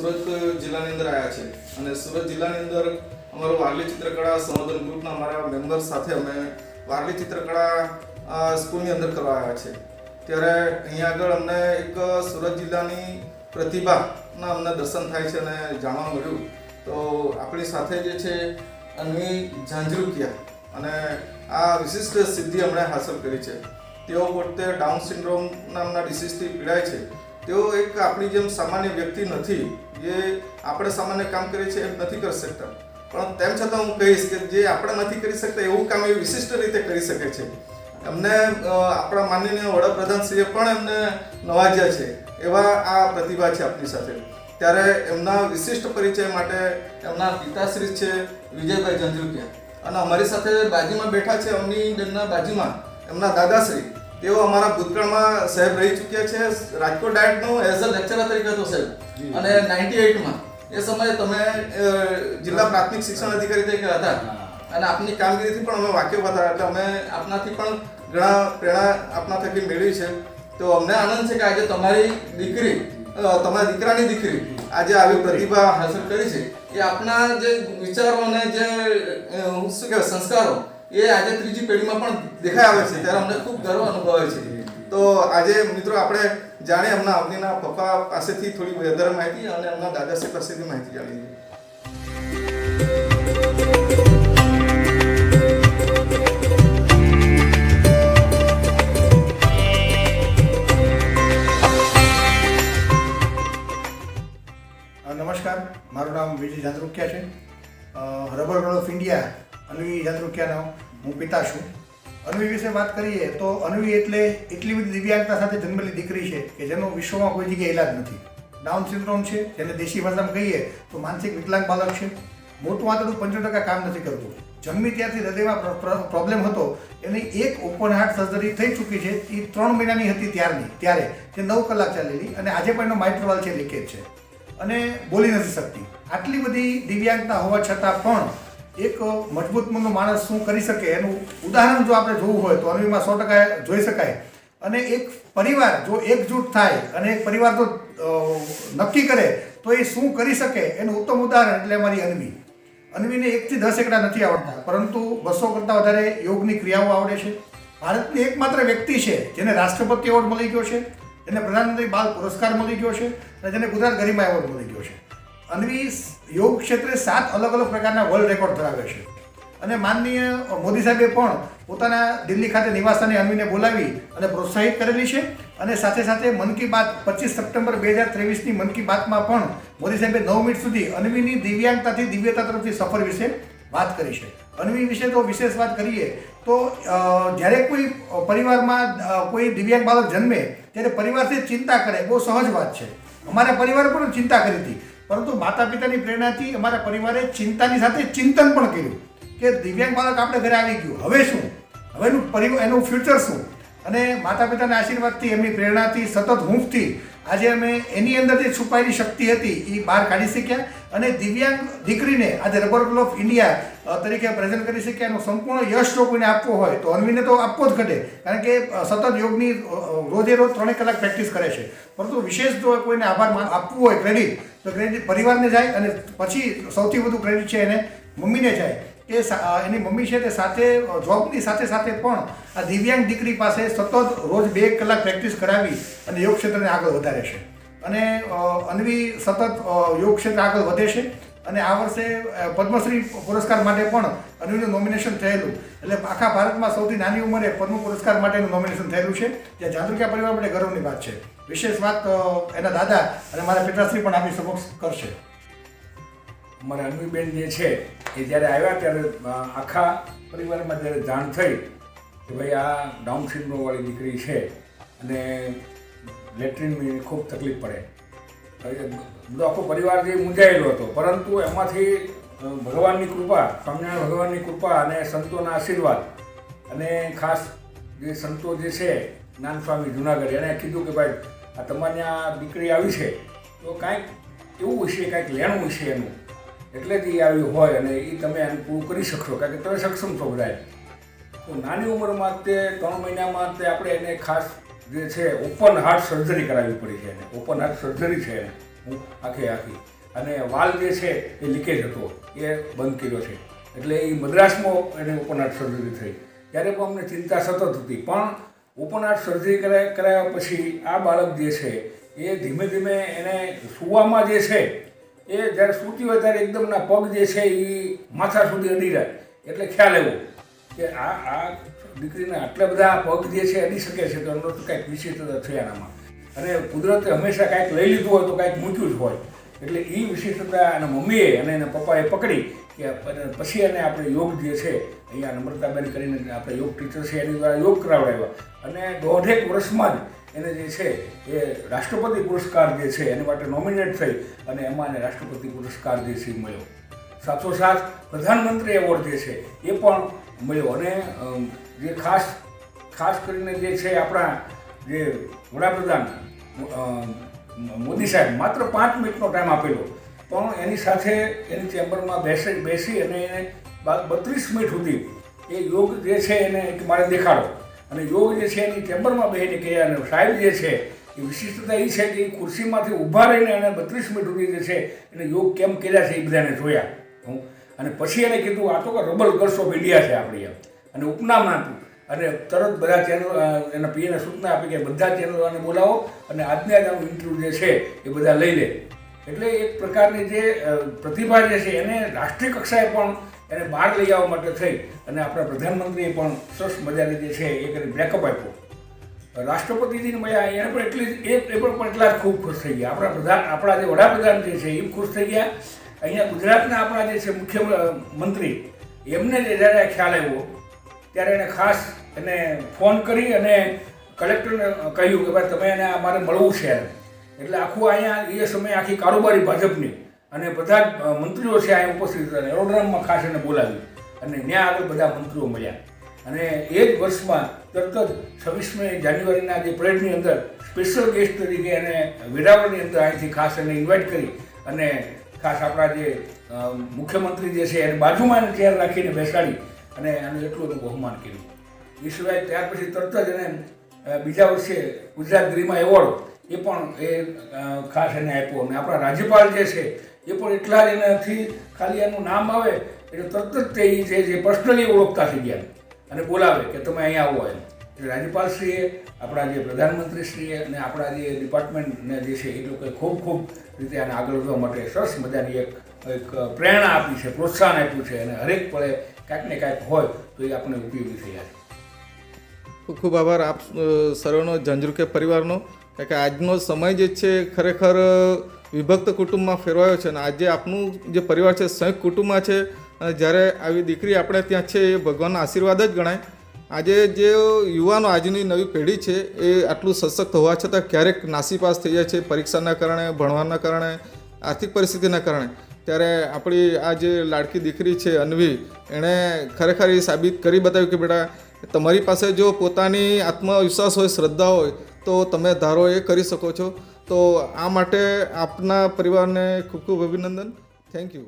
સુરત જિલ્લાની અંદર આવ્યા છે અને સુરત જિલ્લાની અંદર અમારું વારલી ચિત્રકળા સંવર્ધન ગ્રુપના અમારા મેમ્બર સાથે અમે વારલી ચિત્રકળા સ્કૂલની અંદર કરવા આવ્યા છે. ત્યારે અહીંયા આગળ અમને એક સુરત જિલ્લાની પ્રતિભાના અમને દર્શન થાય છે અને જાણવા મળ્યું. તો આપણી સાથે જે છે અન્વી ઝાંઝરુકિયા અને આ વિશિષ્ટ સિદ્ધિ અમને હાંસલ કરી છે. તેઓ પોતે ડાઉન સિન્ડ્રોમ નામના ડિસીઝથી પીડાય છે. તેઓ એક આપણી જેમ સામાન્ય વ્યક્તિ નથી, જે આપણે સામાન્ય કામ કરીએ છીએ એમ નથી કરી શકતા, પણ તેમ છતાં હું કહીશ કે જે આપણે નથી કરી શકતા એવું કામ એ વિશિષ્ટ રીતે કરી શકે છે. એમને આપણા માનનીય વડાપ્રધાનશ્રીએ પણ એમને નવાજ્યા છે. એવા આ પ્રતિભા છે આપણી સાથે. ત્યારે એમના વિશિષ્ટ પરિચય માટે એમના પિતાશ્રી છે વિજયભાઈ ઝાંઝરુકિયા અને અમારી સાથે બાજુમાં બેઠા છે અમની ડેમના બાજુમાં એમના દાદાશ્રી. તેઓ અમારા ભૂતકાળમાં સાહેબ રહી ચૂક્યા છે. રાજકોટ ડાયટનો એઝ અ લેક્ચરર તરીકે હતો સાહેબ, અને 98માં એ સમયે તમે જિલ્લા પ્રાથમિક શિક્ષણ અધિકારી તરીકે હતા અને આપની કામગીરીથી પણ અમે વાકેફ હતા. એટલે અમે આપનાથી પણ ઘણા પ્રેરણા આપના થકી મેળવી છે. તો અમને આનંદ છે કે આજે તમારી દીકરી, તમારા દીકરાની દીકરી આજે આવી પ્રતિભા હાંસલ કરી છે. એ આપના જે વિચારો અને જે શું કહેવાય સંસ્કારો એ આજે ત્રીજી પેઢીમાં પણ દેખાઈ આવે છે. ત્યારે અમને ખૂબ ગર્વ અનુભવાય છે. તો આજે મિત્રો આપણે જાણે એમના અવનીના પપ્પા પાસેથી થોડી વધારે માહિતી અને એમના દાદાશ્રી પાસેથી માહિતી જાણીએ. નમસ્કાર, મારું નામ વિજય ઝાંઝરુકિયા છે. Rubber world of India Anvi ઝાંઝરુકિયાનો હું પિતા છું. અન્વી વિશે વાત કરીએ તો અન્વી એટલે એટલી બધી દિવ્યાંગતા સાથે જન્મેલી દીકરી છે કે જેનો વિશ્વમાં કોઈ જગ્યાએ ઇલાજ નથી. ડાઉન સિન્ડ્રોમ છે, જેને દેશી ભાષામાં કહીએ તો માનસિક વિકલાંગ બાળક છે. મોટું આંતરડું 95% કામ નથી કરતું. જન્મી ત્યારથી હૃદયમાં પ્રોબ્લેમ હતો. એની એક ઓપન હાર્ટ સર્જરી થઈ ચૂકી છે. એ 3 મહિનાની હતી ત્યારે જે 9 કલાક ચાલેલી, અને આજે પણ એનો માઇટ્રોવાલ છે, લીકેજ છે અને બોલી નથી શકતી. આટલી બધી દિવ્યાંગતા હોવા છતાં પણ એક મજબૂત મનનો માણસ શું કરી શકે એનું ઉદાહરણ જો આપણે જોવું હોય તો અન્વીમાં 100% જોઈ શકાય. અને એક પરિવાર જો એકજૂટ થાય અને એક પરિવાર જો નક્કી કરે તો એ શું કરી શકે એનું ઉત્તમ ઉદાહરણ એટલે અમારી અન્વી. અન્વીને 1 થી 10 એકડા નથી આવડતા, પરંતુ 200 કરતાં વધારે યોગની ક્રિયાઓ આવડે છે. ભારતની એકમાત્ર વ્યક્તિ છે જેને રાષ્ટ્રપતિ એવોર્ડ મળી ગયો છે, જેને પ્રધાનમંત્રી બાલ પુરસ્કાર મળી ગયો છે અને જેને ગુજરાત ગરિમા એવોર્ડ મળી ગયો છે. અન્વી યોગ ક્ષેત્રે 7 અલગ અલગ પ્રકારના વર્લ્ડ રેકોર્ડ ધરાવે છે. અને માનનીય મોદી સાહેબે પણ પોતાના દિલ્હી ખાતે નિવાસસ્થાને અન્વીને બોલાવી અને પ્રોત્સાહિત કરેલી છે. અને સાથે સાથે મન કી બાત 25 સપ્ટેમ્બર 2023ની મન કી બાતમાં પણ મોદી સાહેબે 9 મિનિટ સુધી અન્વીની દિવ્યાંગતાથી દિવ્યતા તરફની સફર વિશે વાત કરી છે. અન્વી વિશે તો વિશેષ વાત કરીએ તો જ્યારે કોઈ પરિવારમાં કોઈ દિવ્યાંગ બાળક જન્મે ત્યારે પરિવારથી ચિંતા કરે, બહુ સહજ વાત છે. અમારા પરિવારે પણ ચિંતા કરી હતી, પરંતુ માતા પિતાની પ્રેરણાથી અમારા પરિવારે ચિંતાની સાથે ચિંતન પણ કર્યું કે દિવ્યાંગ બાળક આપણે ઘરે આવી ગયું, હવે શું, હવેનું એનું ફ્યુચર શું. અને માતા પિતાના આશીર્વાદથી, એમની પ્રેરણાથી, સતત હૂંફથી આજે અમે એની અંદર જે છુપાયેલી શક્તિ હતી એ બહાર કાઢી શક્યા અને દિવ્યાંગ દીકરીને આજે રબર વર્લ્ડ ઓફ ઇન્ડિયા તરીકે પ્રેઝન્ટ કરી શક્યા. એનો સંપૂર્ણ યશ જો કોઈને આપવો હોય તો અન્વીને તો આપવો જ ઘટે, કારણ કે સતત યોગની રોજે રોજ 3 કલાક પ્રેક્ટિસ કરે છે. પરંતુ વિશેષ જો કોઈને આભાર આપવું હોય, ક્રેડિટ, તો ક્રેડિટ પરિવારને જાય અને પછી સૌથી વધુ ક્રેડિટ છે એને મમ્મીને જાય. કે એની મમ્મી છે તે સાથે જોબની સાથે સાથે પણ આ દિવ્યાંગ દીકરી પાસે સતત રોજ 2 કલાક પ્રેક્ટિસ કરાવી અને યોગ ક્ષેત્રને આગળ વધારે છે. અને અન્વી સતત યોગ ક્ષેત્ર આગળ વધે છે. અને આ વર્ષે પદ્મશ્રી પુરસ્કાર માટે પણ અન્વીનું નોમિનેશન થયેલું. એટલે આખા ભારતમાં સૌથી નાની ઉંમરે પદ્મ પુરસ્કાર માટેનું નોમિનેશન થયેલું છે, જે ઝાંઝરુકિયા પરિવાર માટે ગૌરવની વાત છે. વિશેષ વાત એના દાદા અને મારા પિતાશ્રી પણ આપણી સમક્ષ કરશે. અમારા અન્વીબેન જે છે એ જ્યારે આવ્યા ત્યારે આખા પરિવારમાં જ્યારે જાણ થઈ કે ભાઈ આ ડાઉન સિન્ડ્રોમવાળી દીકરી છે અને લેટ્રિનની ખૂબ તકલીફ પડે, બધો આખો પરિવાર જે મૂંઝાયેલો હતો. પરંતુ એમાંથી ભગવાનની કૃપા, સ્વામિનારાયણ ભગવાનની કૃપા અને સંતોના આશીર્વાદ, અને ખાસ જે સંતો જે છે જ્ઞાન સ્વામી જુનાગઢ, એણે કીધું કે ભાઈ આ તમારી આ દીકરી આવી છે તો કાંઈક એવું હશે, કાંઈક લેણું હશે એનું, એટલે જ એ આવ્યું હોય અને એ તમે એનું પૂરું કરી શકશો, કારણ કે તમે સક્ષમ છો બધા. તો નાની ઉંમરમાં તે 3 મહિનામાં તે આપણે એને ખાસ જે છે ઓપન હાર્ટ સર્જરી કરાવવી પડી છે. એને ઓપન હાર્ટ સર્જરી છે એને, હું આખી અને વાલ જે છે એ લીકેજ હતો એ બંધ કર્યો છે. એટલે એ મદ્રાસમાં એને ઓપન હાર્ટ સર્જરી થઈ ત્યારે પણ અમને ચિંતા સતત હતી. પણ ઓપન હાર્ટ સર્જરી કરાયા પછી આ બાળક જે છે એ ધીમે ધીમે એને સૂવામાં જે છે એ જ્યારે સૂતી હોય ત્યારે એકદમના પગ જે છે એ માથા સુધી અડી જાય. એટલે ખ્યાલ આવ્યો કે આ દીકરીના આટલા બધા પગ જે છે અડી શકે છે તો એનો તો કાંઈક વિશિષ્ટતા છે આનામાં. અને કુદરતે હંમેશા કાંઈક લઈ લીધું હોય તો કાંઈક મૂક્યું જ હોય. એટલે એ વિશિષ્ટતા એના મમ્મીએ અને એના પપ્પાએ પકડી કે પછી એને આપણે યોગ જે છે અહીંયા નમ્રતાબેન કરીને આપણે યોગ ટીચર છે એની દ્વારા યોગ કરાવડાવ્યા. અને 1.5 વર્ષમાં જ એને જે છે એ રાષ્ટ્રપતિ પુરસ્કાર જે છે એની માટે નોમિનેટ થઈ અને એમાં એને રાષ્ટ્રપતિ પુરસ્કાર જે છે મળ્યો. સાથોસાથ પ્રધાનમંત્રી એવોર્ડ જે છે એ પણ મળ્યો. અને જે ખાસ કરીને જે છે આપણા જે વડાપ્રધાન મોદી સાહેબ માત્ર 5 મિનિટનો ટાઈમ આપેલો પણ એની સાથે એની ચેમ્બરમાં બેસી અને એને 32 મિનિટ સુધી એ યોગ જે છે એને મારે દેખાડો. અને યોગ જે છે એની ચેમ્બરમાં બેસીને કહ્યા. અને સાહેબ જે છે એ વિશિષ્ટતા એ છે કે એ ખુરશીમાંથી ઊભા રહીને એને 32 મિનિટ સુધી જે છે એને યોગ કેમ કર્યા છે એ બધાને જોયા હું. અને પછી એને કીધું આ તો કે રબલ ગર્લ્સ ઓફ ઇન્ડિયા છે આપણી એમ. અને ઉપનામ આપ્યું. અને તરત બધા ચેનલ એના પીએને સૂચના આપી કે બધા ચેનલોને બોલાવો અને આજને આજ આનું ઇન્ટરવ્યૂ જે છે એ બધા લઈ લે. એટલે એક પ્રકારની જે પ્રતિભા જે છે એને રાષ્ટ્રીય કક્ષાએ પણ એને બહાર લઈ આવવા માટે થઈ અને આપણા પ્રધાનમંત્રીએ પણ સરસ મજાની જે છે એ કરી બ્રેકઅપ આપ્યો. રાષ્ટ્રપતિજીને મળ્યા એને પણ એ પણ એટલા જ ખૂબ ખુશ થઈ ગયા. આપણા જે વડાપ્રધાન જે છે એ ખુશ થઈ ગયા. અહીંયા ગુજરાતના આપણા જે છે મુખ્યમંત્રી એમને જે જ્યારે ખ્યાલ આવ્યો ત્યારે એને ખાસ એને ફોન કરી અને કલેક્ટરને કહ્યું કે ભાઈ તમે એને અમારે મળવું છે. એટલે આખું અહીંયા એ સમયે આખી કારોબારી ભાજપની અને બધા જ મંત્રીઓ છે અહીંયા ઉપસ્થિત હતા. એરોડ્રામમાં ખાસ એને બોલાવ્યું અને ત્યાં આગળ બધા મંત્રીઓ મળ્યા. અને એ જ વર્ષમાં તરત જ 26મી જાન્યુઆરીના જે પરેડની અંદર સ્પેશિયલ ગેસ્ટ તરીકે એને વેરાવળની અંદર અહીંથી ખાસ એને ઇન્વાઇટ કરી અને ખાસ આપણા જે મુખ્યમંત્રી જે છે એને બાજુમાં એને ચેર રાખીને બેસાડી અને આનું એટલું બધું બહુમાન કર્યું. એ સિવાય ત્યાર પછી તરત જ એને બીજા વર્ષે ગુજરાત ગરિમા એવોર્ડ એ પણ ખાસ એને આપ્યો. અને આપણા રાજ્યપાલ જે છે એ પણ એટલા જ એનાથી ખાલી એનું નામ આવે એટલે તરત જ તે જે પર્સનલી ઓળખતા થઈ ગયા અને બોલાવે કે તમે અહીંયા આવો એમ. એટલે રાજ્યપાલશ્રીએ આપણા જે પ્રધાનમંત્રીશ્રીએ અને આપણા જે ડિપાર્ટમેન્ટને જે છે એ લોકોએ ખૂબ રીતે આને આગળ વધવા માટે સરસ મજાની એક પ્રેરણા આપી છે, પ્રોત્સાહન આપ્યું છે. અને હરેક પળે કાંઈક ને કાંઈક હોય તો એ આપણને ઉપયોગી થયા છે. ખૂબ ખૂબ આભાર આપ સર્વનો ઝંઝરૂકે પરિવારનો. કારણ કે આજનો સમય જે છે ખરેખર વિભક્ત કુટુંબમાં ફેરવાયો છે. અને આજે આપનું જે પરિવાર છે સંયુક્ત કુટુંબમાં છે. અને જ્યારે આવી દીકરી આપણે ત્યાં છે એ ભગવાનના આશીર્વાદ જ ગણાય. આજે જે યુવાનો આજની નવી પેઢી છે એ આટલું સશક્ત હોવા છતાં ક્યારેક નાસીપાસ થઈ જાય છે પરીક્ષાના કારણે, ભણવાના કારણે, આર્થિક પરિસ્થિતિના કારણે. ત્યારે આપણી આ જે લાડકી દીકરી છે અન્વી, એણે ખરેખર એ સાબિત કરી બતાવ્યું કે બેટા તમારી પાસે જો પોતાની આત્મવિશ્વાસ હોય, શ્રદ્ધા હોય તો તમે ધારો એ કરી શકો છો. તો આ માટે આપના પરિવારને ખૂબ ખૂબ અભિનંદન. Thank you.